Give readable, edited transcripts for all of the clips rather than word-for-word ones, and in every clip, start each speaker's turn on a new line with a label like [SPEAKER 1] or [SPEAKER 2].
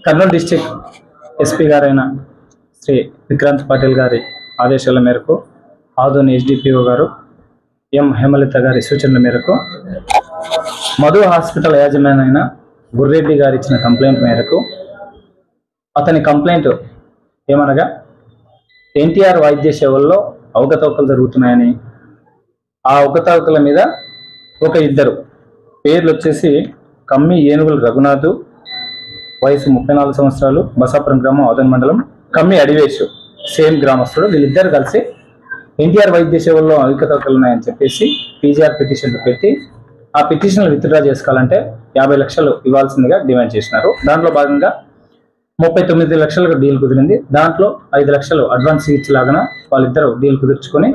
[SPEAKER 1] Kurnool district SP గారైన శ్రీ విక్రాంత్ పాటిల్ గారి ఆదేశాల మేరకు ఆదోని ఎస్డిపిఓ గారు ఎం హేమలత గారి సూచనల మేరకు మధు హాస్పిటల్ యాజమాన్యం అయిన గుర్రెడ్డి గారు ఇచ్చిన కంప్లైంట్ మేరకు అతని కంప్లైంట్ ఏమనగా ఎన్టీఆర్ వైద్య సేవల్లో అవకతవకలు జరుగుతున్నాయని, ఆ అవకతవకల మీద ఒక ఇద్దరు పేర్లు వచ్చేసి కమ్మి ఏనుగుల రఘునాథ్, వయసు 34 సంవత్సరాలు, బసాపురం గ్రామం, ఆదోని మండలం, కమ్మి అడివేషు సేమ్ గ్రామస్తుడు. వీళ్ళిద్దరు కలిసి ఎన్టీఆర్ వైద్య సేవల్లో అవకతవకలు ఉన్నాయని చెప్పేసి పీజీఆర్ పిటిషన్లు పెట్టి ఆ పిటిషన్లు విత్డ్రా చేసుకోవాలంటే 50 లక్షలు ఇవ్వాల్సిందిగా డిమాండ్ చేసినారు. దాంట్లో భాగంగా 39 లక్షలకు డీల్ కుదిరింది. దాంట్లో 5 లక్షలు అడ్వాన్స్ ఇచ్చేలాగా వాళ్ళిద్దరూ డీల్ కుదుర్చుకొని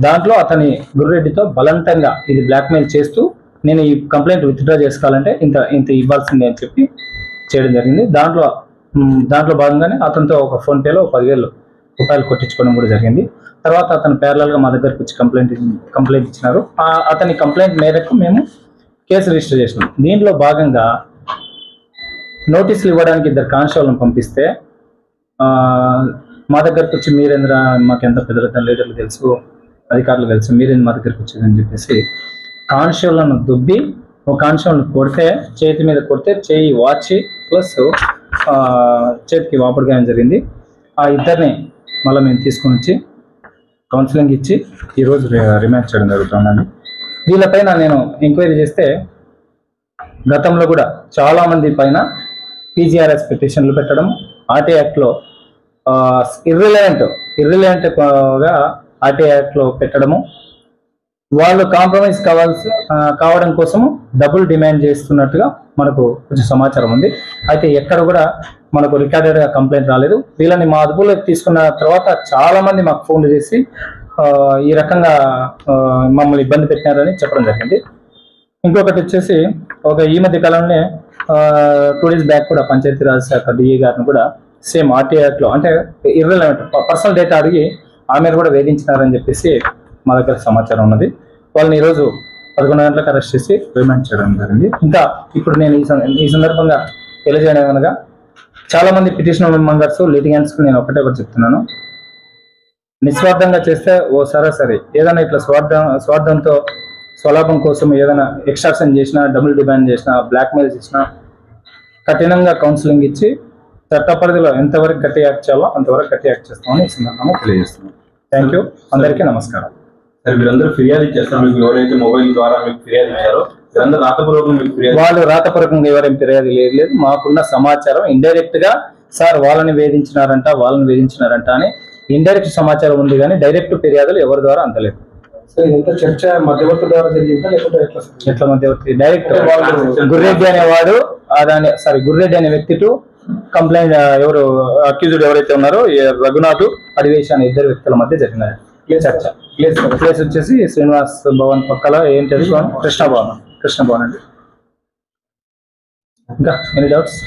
[SPEAKER 1] దాంట్లో అతని గుర్రెడ్డితో బలవంతంగా ఇది బ్లాక్మెయిల్ చేస్తూ నేను ఈ కంప్లైంట్ విత్డ్రా చేసుకోవాలంటే ఇంత ఇవ్వాల్సిందే అని చెప్పి చేయడం జరిగింది. దాంట్లో భాగంగానే అతనితో ఒక ఫోన్పేలో 10,000 రూపాయలు కొట్టించుకోవడం కూడా జరిగింది. తర్వాత అతను ప్యారలల్గా మా దగ్గరకు వచ్చి కంప్లైంట్ ఇచ్చినారు. అతని కంప్లైంట్ మేరకు మేము కేసు రిజిస్టర్ చేసినాం. దీంట్లో భాగంగా నోటీసులు ఇవ్వడానికి 2 కానిస్టేబుల్ని పంపిస్తే మా దగ్గరకు వచ్చి మీరేంద్ర మాకు ఎంత పెద్ద లీడర్లు తెలుసు, అధికారులు తెలుసు, మీరేంద్ర మా దగ్గరకు వచ్చిందని చెప్పేసి కానిస్టేబుల్ను దుబ్బి ఒక కానిస్టేబుల్ని కొడితే, చేతి మీద కొడితే చేయి వాచి ప్లస్ చేతికి వాపుడు గాయం జరిగింది. ఆ ఇద్దరిని మళ్ళీ మేము తీసుకొని వచ్చి కౌన్సిలింగ్ ఇచ్చి ఈరోజు రిమాండ్ చేయడం జరుగుతుందండి. వీళ్ళపైన నేను ఎంక్వైరీ చేస్తే గతంలో కూడా చాలామంది పైన పీజీఆర్ఎస్ పిటిషన్లు పెట్టడం, ఆర్టీ యాక్ట్లో ఇర్రిలవెంట్గా ఆర్టీ యాక్ట్లో పెట్టడము, వాళ్ళు కాంప్రమైజ్ కావడం కోసము డబ్బులు డిమాండ్ చేస్తున్నట్టుగా మనకు కొంచెం సమాచారం ఉంది. అయితే ఎక్కడ కూడా మనకు రికార్డెడ్గా కంప్లైంట్ రాలేదు. వీళ్ళని మా అదుపులోకి తీసుకున్న తర్వాత చాలామంది మాకు ఫోన్లు చేసి ఈ రకంగా మమ్మల్ని ఇబ్బంది పెట్టినారని చెప్పడం జరిగింది. ఇంకొకటి వచ్చేసి ఈ మధ్య కాలంలోనే 2 days బ్యాక్ కూడా పంచాయతీరాజ్ శాఖ డిఈ గారిని కూడా సేమ్ ఆర్టీ యాక్ట్లో అంటే ఇర్రెలవెంట్ పర్సనల్ డేటా అడిగి ఆమెను కూడా వేధించినారని చెప్పేసి మా దగ్గర సమాచారం ఉన్నది. వాళ్ళని ఈరోజు 11 గంటలకు అరెస్ట్ చేసి రిమాండ్ చేయడం జరిగింది. ఇంకా ఇప్పుడు నేను ఈ సందర్భంగా తెలియజేయడం అనగా చాలామంది పిటిషన్ మెంబర్స్ లిటిగెంట్స్కి నేను ఒకటి చెప్తున్నాను. నిస్వార్థంగా చేస్తే సరే ఏదైనా ఇట్లా స్వార్థంతో స్వలాభం కోసం ఏదైనా ఎక్స్ట్రాక్షన్ చేసినా, డబుల్ డిమాండ్ చేసినా, బ్లాక్మెయిల్ చేసినా కఠినంగా కౌన్సిలింగ్ ఇచ్చి చట్ట పరిధిలో ఎంతవరకు గట్టి యాక్ట్ చేయాలో అంతవరకు గట్టి యాక్ట్ చేస్తామని ఈ సందర్భంగా తెలియజేస్తున్నాం. థ్యాంక్ యూ, అందరికీ నమస్కారం.
[SPEAKER 2] సార్, మీరందరూ ఫిర్యాదు ఇచ్చేస్తారు. మీకు ఎవరైతే మొబైల్ ద్వారా మీకు ఫిర్యాదు ఇచ్చారో మీరందరూ రాతపూర్వకంగా మీకు ఫిర్యాదు?
[SPEAKER 1] వాళ్ళు రాతపూర్వకంగా ఎవరేం ఫిర్యాదు లేదు. మాకున్న సమాచారం ఇండైరెక్ట్ గా సార్ వాళ్ళని వేధించినారంట అని ఇండైరెక్ట్ సమాచారం ఉంది, కానీ డైరెక్ట్ ఫిర్యాదులు ఎవరి ద్వారా అందలేదు.
[SPEAKER 3] చర్చ మధ్యవర్తి ద్వారా జరిగిందా లేకపోతే
[SPEAKER 1] ఎట్లా మధ్యవర్తి? డైరెక్ట్ గుర్రెడ్డి అనేవాడు గుర్రెడ్డి అనే వ్యక్తి టు కంప్లైంట్ ఎవరు అక్యూజ్డ్ ఎవరైతే ఉన్నారో రఘునాథ్, అడివేష్ అనే 2 వ్యక్తుల మధ్య జరిగిన చర్చ. ప్లేస్ వచ్చేసి శ్రీనివాస్ భవన్ పక్కల ఏంటది కృష్ణ భవన్ అండి. ఇంకా ఎనీ డౌట్స్?